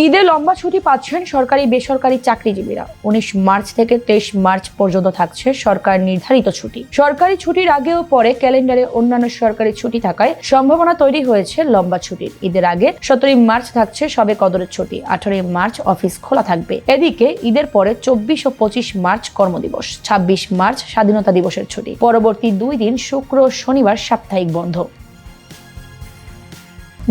ঈদে লম্বা ছুটি পাচ্ছেন সরকারি বেসরকারি চাকরিজীবীরা। 19 মার্চ থেকে 23 মার্চ পর্যন্ত থাকছে সরকার নির্ধারিত ছুটি। সরকারি ছুটির আগে ও পরে ক্যালেন্ডারে অন্যান্য সরকারি ছুটি থাকায় সম্ভাবনা তৈরি হয়েছে লম্বা ছুটির। ঈদের আগে 17 মার্চ থাকছে শবে কদরের ছুটি, 18 মার্চ অফিস খোলা থাকবে। এদিকে ঈদের পরে 24 ও 25 মার্চ কর্মদিবস, 26 মার্চ স্বাধীনতা দিবসের ছুটি। পরবর্তী 2 দিন শুক্র ও শনিবার সাপ্তাহিক বন্ধ।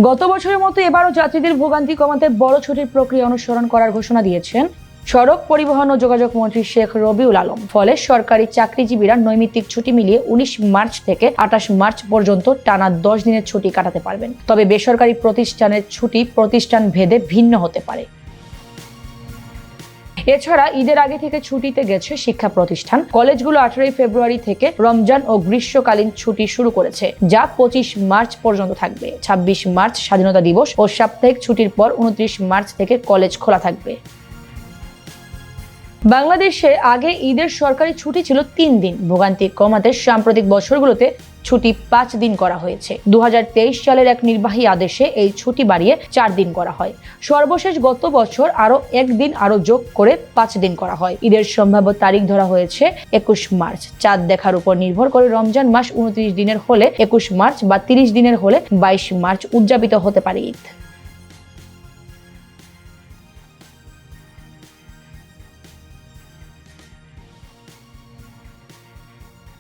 গত বছরের মতো এবারও যাত্রীদের ভোগান্তি কমাতে বড় ছুটির প্রক্রিয়া অনুসরণ করার ঘোষণা দিয়েছেন সড়ক পরিবহন ও যোগাযোগ মন্ত্রী শেখ রবিউল আলম। ফলে সরকারি চাকরিজীবীরা নৈমিত্তিক ছুটি মিলিয়ে 19 মার্চ থেকে 28 মার্চ পর্যন্ত টানা 10 দিনের ছুটি কাটাতে পারবেন। তবে বেসরকারি প্রতিষ্ঠানের ছুটি প্রতিষ্ঠান ভেদে ভিন্ন হতে পারে। এছাড়া ঈদের আগে থেকে ছুটিতে গেছে শিক্ষা প্রতিষ্ঠান। কলেজগুলো 18 ফেব্রুয়ারি থেকে রমজান ও গ্রীষ্মকালীন ছুটি শুরু করেছে, যা 25 মার্চ পর্যন্ত থাকবে। 26 মার্চ স্বাধীনতা দিবস ও সাপ্তাহিক ছুটির পর 29 মার্চ থেকে কলেজ খোলা থাকবে। বাংলাদেশে আগে ঈদের সরকারি ছুটি ছিল 3 দিন। ভোগান্তি কমাতে সাম্প্রতিক বছরগুলোতে ছুটি 5 দিন করা হয়েছে। 2023 সালের এক নির্বাহী আদেশে এই ছুটি বাড়িয়ে 4 দিন করা হয়। সর্বশেষ গত বছর আরো 1 দিন যোগ করে 5 দিন করা হয়। ঈদের সম্ভাব্য তারিখ ধরা হয়েছে 21 মার্চ। চাঁদ দেখার উপর নির্ভর করে রমজান মাস 29 দিনের হলে 21 মার্চ বা 30 দিনের হলে 22 মার্চ উদযাপিত হতে পারে ঈদ।